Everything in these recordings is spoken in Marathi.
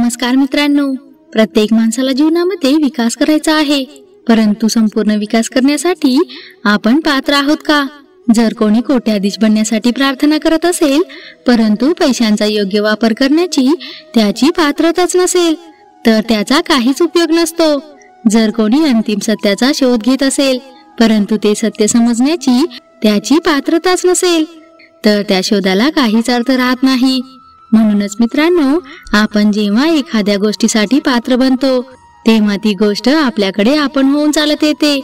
नमस्कार मित्रांनो, प्रत्येक माणसाला जीवनामध्ये विकास करायचा आहे, परंतु संपूर्ण विकास करण्यासाठी आपण पात्र आहोत का? जर कोणी कोट्याधीश बनण्यासाठी प्रार्थना करत असेल, परंतु पैशांचा योग्य वापर करण्याची त्याची पात्रताच नसेल, तर त्याचा काहीच उपयोग नसतो. जर कोणी अंतिम सत्याचा शोध घेत असेल, परंतु ते सत्य समजण्याची त्याची पात्रताच नसेल, तर त्या शोधाला काहीच अर्थ राहत नाही. म्हणूनच मित्रांनो, आपण जेव्हा एखाद्या गोष्टीसाठी पात्र बनतो, तेव्हा ती गोष्ट आपल्याकडे आपण होऊन चालत येते.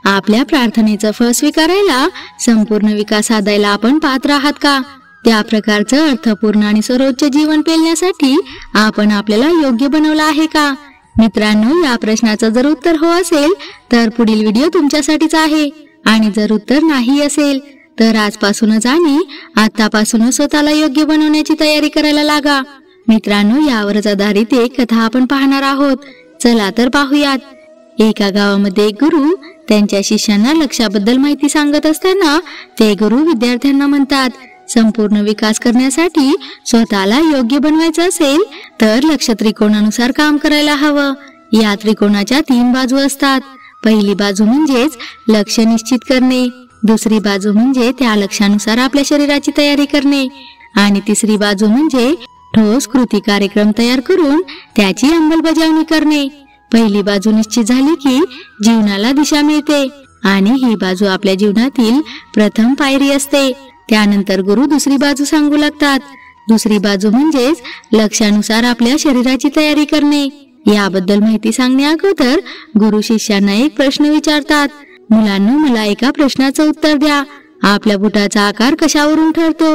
आपल्या प्रार्थनेचं फळ स्वीकारायला, संपूर्ण विकास साधायला आपण पात्र आहात का? त्या प्रकारचं अर्थपूर्ण आणि सर्वोच्च जीवन पेलण्यासाठी आपण आपल्याला योग्य बनवलं आहे का? मित्रांनो, या प्रश्नाचं जर उत्तर हो असेल, तर पुढील व्हिडिओ तुमच्यासाठीच आहे. आणि जर उत्तर नाही असेल, तर आजपासूनच आणि आतापासूनच स्वतःला योग्य बनवण्याची तयारी करायला लागा. मित्रांनो, यावरच आधारित एक कथा आपण पाहणार आहोत. चला तर पाहूयात. एका गावामध्ये एक गुरु त्यांच्या शिष्यांना लक्ष्याबद्दल माहिती सांगत असताना ते गुरु विद्यार्थ्यांना म्हणतात, संपूर्ण विकास करण्यासाठी स्वतःला योग्य बनवायचं असेल, तर लक्ष्य त्रिकोणानुसार काम करायला हवं. या त्रिकोणाच्या 3 बाजू असतात. पहिली बाजू म्हणजेच लक्ष्य निश्चित करणे, दुसरी बाजू म्हणजे त्या लक्ष्यानुसार आपल्या शरीराची तयारी करणे, आणि तिसरी बाजू म्हणजे ठोस कृती कार्यक्रम तयार करून त्याची अंमलबजावणी करणे. पहिली बाजू निश्चित झाली की जीवनाला दिशा मिळते, आणि ही बाजू आपल्या जीवनातील प्रथम पायरी असते. त्यानंतर गुरु दुसरी बाजू सांगू लागतात. दुसरी बाजू म्हणजेच लक्ष्यानुसार आपल्या शरीराची तयारी करणे. याबद्दल माहिती सांगण्या अगोदर गुरु शिष्यांना एक प्रश्न विचारतात. मुलांनो, मला एका प्रश्नाचं उत्तर द्या. आपल्या बुटाचा आकार कशावरून ठरतो?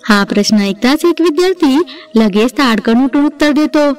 हा प्रश्न ऐकताच एक विद्यार्थी लगेच ताडकन उठून उत्तर देतो,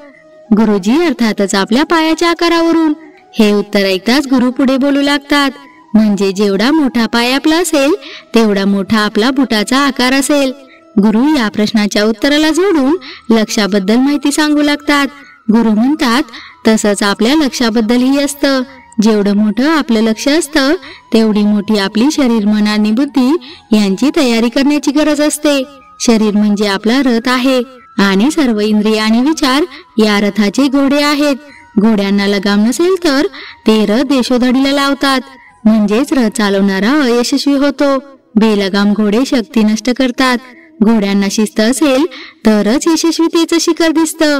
गुरुजी, अर्थातच आपल्या पायाच्या आकारावरून. हे उत्तर ऐकताच गुरु पुढे बोलू लागतात, म्हणजे जेवढा मोठा पाय आपला असेल, तेवढा मोठा आपला बुटाचा आकार असेल. गुरु या प्रश्नाच्या उत्तराला जोडून लक्ष्याबद्दल माहिती सांगू लागतात. गुरु म्हणतात, तसंच आपल्या लक्ष्याबद्दलही असतं. जेवढं मोठं आपलं लक्ष असतं, तेवढी मोठी आपली शरीर, मन आणि बुद्धी यांची तयारी करण्याची गरज असते. शरीर म्हणजे आपला रथ आहे, आणि सर्व इंद्रिय आणि विचार या रथाचे घोडे आहेत. घोड्यांना लगाम नसेल तर ते रथ देशोधडीला लावतात, म्हणजेच रथ चालवणारा अयशस्वी होतो. बेलगाम घोडे शक्ती नष्ट करतात. घोड्यांना शिस्त असेल तरच यशस्वीतेचं शिखर दिसतं.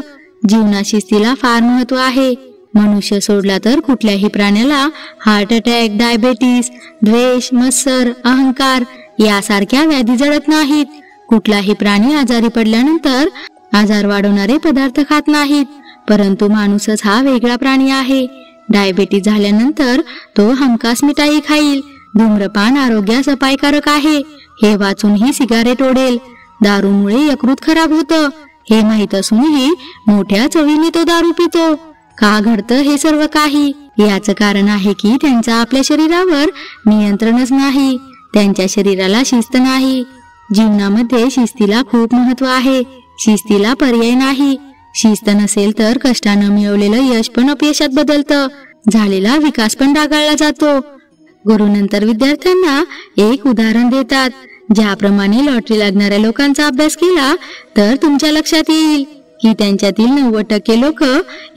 जीवनात शिस्तीला फार महत्व आहे. मनुष्य सोडला तर कुठल्याही प्राण्याला हार्ट अटॅक, डायबेटीस, द्वेष, मत्सर, अहंकार यासारख्या व्याधी जडत नाहीत. कुठलाही प्राणी आजारी पडल्यानंतर आजार वाढवणारे पदार्थ खात नाहीत, परंतु माणूसच हा वेगळा प्राणी आहे. डायबेटीस झाल्यानंतर तो हमखास मिठाई खाईल. धूम्रपान आरोग्यास अपायकारक आहे, हे वाचूनही सिगारेट ओढेल. दारूमुळे यकृत खराब होतं, हे माहीत असूनही मोठ्या चवीने तो दारू पितो. का घडतं हे सर्व काही? याचं कारण आहे की त्यांचा आपल्या शरीरावर नियंत्रणच नाही. त्यांच्या शरीराला शिस्त नाही. जीवनामध्ये शिस्तीला खूप महत्व आहे. शिस्तीला पर्याय नाही. शिस्त नसेल तर कष्टानं मिळवलेलं यश पण अपयशात बदलतं. झालेला विकास पण डागाळला जातो. गुरु नंतर विद्यार्थ्यांना एक उदाहरण देतात. ज्याप्रमाणे लॉटरी लागणाऱ्या लोकांचा अभ्यास केला तर तुमच्या लक्षात येईल की त्यांच्यातील 90% लोक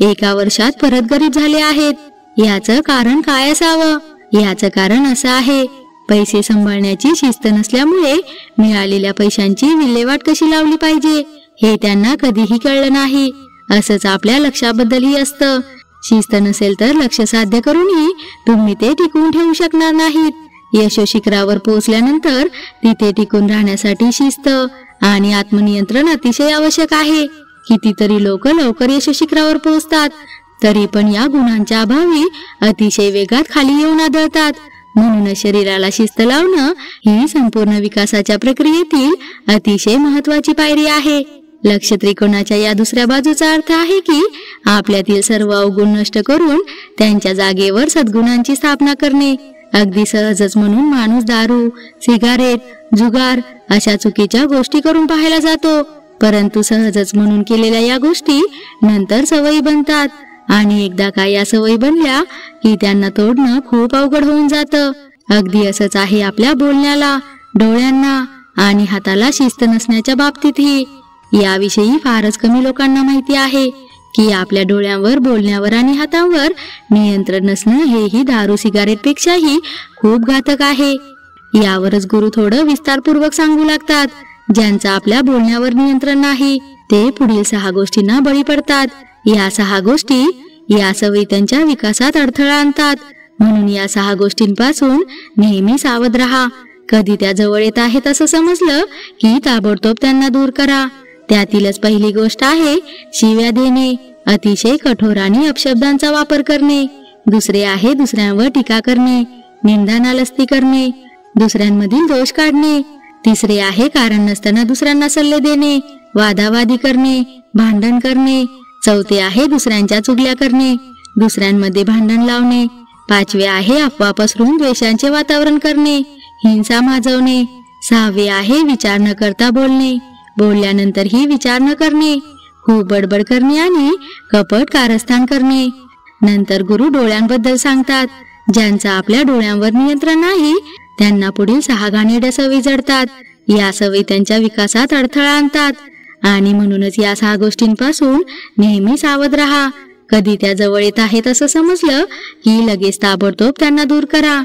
एका वर्षात परत गरीब झाले आहेत. याचं कारण काय असावं? याचं कारण असं आहे, पैसे सांभाळण्याची शिस्त नसल्यामुळे मिळालेल्या पैशांची विल्हेवाट कशी लावली पाहिजे हे त्यांना कधीही कळलं नाही. असंच आपल्या लक्ष्याबद्दलही असतं. शिस्त नसेल तर लक्ष्य साध्य करूनही तुम्ही ते टिकवून ठेवू शकणार नाहीत. यशोशिखरावर पोहोचल्यानंतर तिथे टिकून राहण्यासाठी शिस्त आणि आत्मनियंत्रण अतिशय आवश्यक आहे. कितीतरी लोक लवकर यशोशिखरावर पोहोचतात, तरी पण या गुणांच्या अभावी अतिशय वेगात खाली येऊन आदळतात. म्हणूनच शरीराला शिस्त लावणं ही संपूर्ण विकासाच्या प्रक्रियेतील अतिशय महत्वाची पायरी आहे. लक्ष त्रिकोणाच्या या दुसऱ्या बाजूचा अर्थ आहे की आपल्यातील सर्व अवगुण नष्ट करून त्यांच्या जागेवर सद्गुणांची स्थापना करणे. अगदी सहजच म्हणून माणूस दारू, सिगारेट, जुगार अशा चुकीच्या गोष्टी करून पाहायला जातो, परंतु सहजच म्हणून केलेल्या या गोष्टी नंतर सवयी बनतात, आणि एकदा का या सवयी बनल्या की त्यांना तोडणं खूप अवघड होऊन जातं. अगदी असंच आहे आपल्या बोलण्याला, डोळ्यांना आणि हाताला शिस्त नसण्याच्या बाबतीतही. याविषयी फारच कमी लोकांना माहिती आहे की आपल्या डोळ्यांवर, बोलण्यावर आणि हातांवर नियंत्रण नसणं हेही दारू सिगारेट पेक्षाही खूप घातक आहे. यावरच गुरु थोडं विस्तारपूर्वक सांगू लागतात. ज्यांचं आपल्या बोलण्यावर नियंत्रण नाही ते पुढील 6 गोष्टींना बळी पडतात. या 6 गोष्टी या सवयी त्यांच्या विकासात अडथळा आणतात. म्हणून या 6 गोष्टींपासून नेहमी सावध राहा. कधी त्या जवळ येत आहेत असं समजलं की ताबडतोब त्यांना दूर करा. त्यातीलच पहिली गोष्ट आहे शिव्या देणे, अतिशय कठोर आणि अपशब्दांचा वापर करणे. दुसरे आहे दुसऱ्यांवर टीका करणे, निंदा नालस्ती करणे, दुसऱ्यांमधील दोष काढणे. तिसरे आहे कारण नसताना दुसऱ्यांना सल्ले देणे, वादावादी करणे, भांडण करणे. चौथे आहे दुसऱ्यांच्या चुगल्या करणे, दुसऱ्यांमध्ये भांडण लावणे. 5वे आहे अफवा पसरून द्वेषांचे वातावरण करणे, हिंसा माजवणे. 6वे आहे विचार न करता बोलणे, बोलल्यानंतरही विचार न करणे, खूप बडबड करणे आणि कपट कारस्थान करणे. नंतर गुरु डोळ्यांबद्दल सांगतात. ज्यांचं आपल्या डोळ्यांवर नियंत्रण नाही त्यांना पुढील 6 घाणेरड्या सवयी जडतात. या सवयी त्यांच्या विकासात अडथळा आणतात आणि म्हणूनच या 6 गोष्टींपासून नेहमी सावध राहा. कधी त्या जवळ येत आहेत असं समजलं की लगेच ताबडतोब त्यांना दूर करा.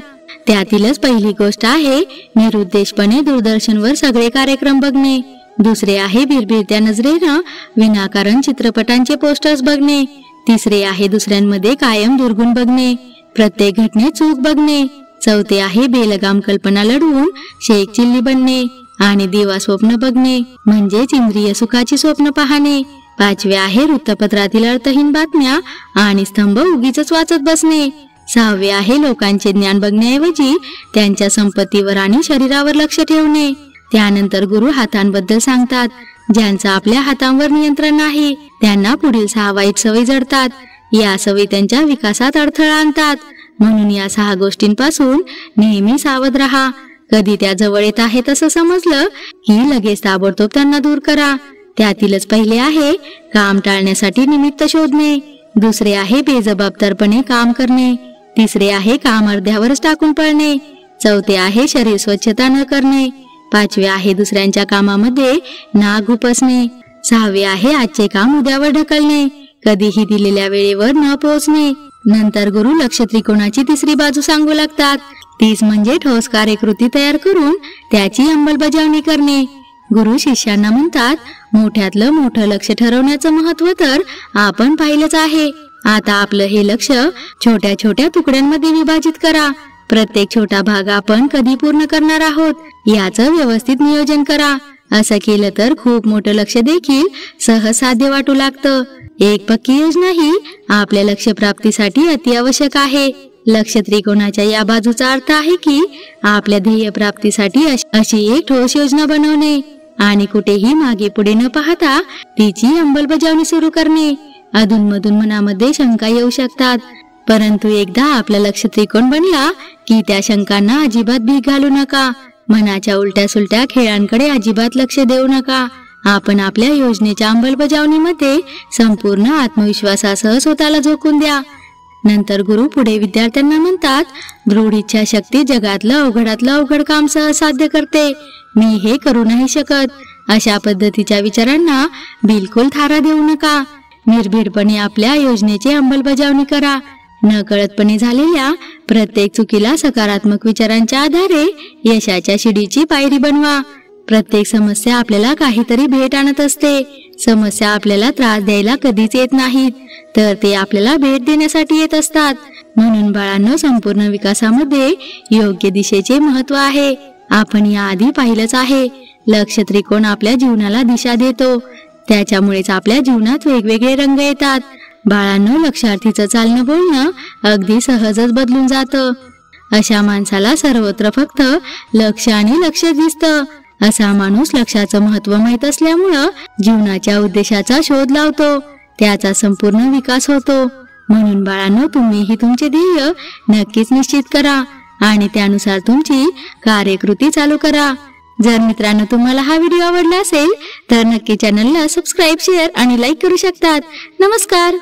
त्यातीलच पहिली गोष्ट आहे निरुद्देशपणे दूरदर्शनवर सगळे कार्यक्रम बघणे. दुसरे आहे बिरबिरत्या नजरेनं विनाकारण चित्रपटांचे पोस्टर्स बघणे. तिसरे आहे दुसऱ्यांमध्ये कायम दुर्गुण बघणे, प्रत्येक घटनेत चूक बघणे. चौथे आहे बेलगाम कल्पना लढवून शेख चिल्ली बनणे आणि दिवा स्वप्न बघणे, म्हणजेच इंद्रिय सुखाची स्वप्न पाहणे. 5वे आहे वृत्तपत्रातील अर्थहीन बातम्या आणि स्तंभ उगीच वाचत बसणे. 6वे आहे लोकांचे ज्ञान बघण्याऐवजी त्यांच्या संपत्तीवर आणि शरीरावर लक्ष ठेवणे. त्यानंतर गुरु हातांबद्दल सांगतात. ज्यांचं आपल्या हातांवर नियंत्रण नाही त्यांना पुढील 6 वाईट सवयी जडतात. या सवयी त्यांच्या विकासात अडथळा आणतात. म्हणून या 6 गोष्टींपासून नेहमी सावध राहा. कधी त्या जवळ येत आहेत असं समजलं की लगेच ताबडतोब त्यांना दूर करा. त्यातीलच पहिले आहे काम टाळण्यासाठी निमित्त शोधणे. दुसरे आहे बेजबाबदारपणे काम करणे. तिसरे आहे काम अर्ध्यावरच टाकून पळणे. चौथे आहे शरीर स्वच्छता न करणे. 5वे आहे दुसऱ्यांच्या कामामध्ये नाक खुपसणे. 6वे आहे आजचे काम उद्यावर ढकलणे, कधीही दिलेल्या वेळेवर न पोहोचणे. नंतर गुरु लक्ष त्रिकोणाची तिसरी बाजू सांगू लागतात. तीच म्हणजे ठोस कार्यकृती तयार करून त्याची अंमलबजावणी करणे. गुरु शिष्यांना म्हणतात, मोठ्यातलं मोठं लक्ष ठरवण्याचं महत्व तर आपण पाहिलंच आहे. आता आपलं हे लक्ष छोट्या छोट्या तुकड्यांमध्ये विभाजित करा. प्रत्येक छोटा भाग आपण कधी पूर्ण करणार आहोत याचं व्यवस्थित नियोजन करा. असं केलं तर खूप मोठं लक्ष देखील सहज साध्य वाटू लागतं. एक पक्की योजना ही आपल्या लक्ष्य प्राप्तीसाठी अति आवश्यक आहे. लक्ष त्रिकोणाच्या या बाजूचा अर्थ आहे की आपल्या ध्येय प्राप्तीसाठी अशी एक ठोस योजना बनवणे आणि कुठेही मागे पुढे न पाहता तिची अंमलबजावणी सुरू करणे. अधूनमधून मनामध्ये शंका येऊ शकतात, परंतु एकदा आपला लक्ष त्रिकोण बनला की त्या शंकांना अजिबात भीक घालू नका. मनाच्या उलट्या सुलट्या खेळांकडे अजिबात लक्ष देऊ नका. आपण आपल्या योजनेच्या अंमलबजावणीमध्ये संपूर्ण आत्मविश्वासासह स्वतःला झोकून द्या. नंतर गुरु पुढे विद्यार्थ्यांना म्हणतात, दृढ इच्छाशक्ती जगातलं अवघडातलं अवघड काम सहज साध्य करते. मी हे करू नाही शकत अशा पद्धतीच्या विचारांना बिलकुल थारा देऊ नका. निर्भीडपणे आपल्या योजनेची अंमलबजावणी करा. नकळतपणे झालेल्या प्रत्येक चुकीला सकारात्मक विचारांच्या आधारे यशाच्या शिडीची पायरी बनवा. प्रत्येक समस्या आपल्याला काहीतरी भेट आणत असते. समस्या आपल्याला त्रास द्यायला कधीच येत नाहीत, तर ते आपल्याला भेट देण्यासाठी येत असतात. म्हणून बाळांनो, संपूर्ण विकासामध्ये योग्य दिशेचे महत्व आहे. आपण याआधी पाहिलंच आहे, लक्ष त्रिकोण आपल्या जीवनाला दिशा देतो. त्याच्यामुळेच आपल्या जीवनात वेगवेगळे रंग येतात. बाळांनो, लक्षार्थीचं चालणं बोलणं अगदी सहजच बदलून जातं. अशा माणसाला सर्वत्र फक्त लक्ष आणि लक्ष दिसतं. असा माणूस लक्षाचं महत्व माहित असल्यामुळं जीवनाच्या उद्देशाचा शोध लावतो, त्याचा संपूर्ण विकास होतो. म्हणून बाळांनो, तुम्हीही तुमचे ध्येय नक्कीच निश्चित करा आणि त्यानुसार तुमची कार्यकृती चालू करा. जर मित्रांनो तुम्हाला हा व्हिडिओ आवडला असेल तर नक्की चॅनलला सबस्क्राईब, शेअर आणि लाईक करू शकतात. नमस्कार.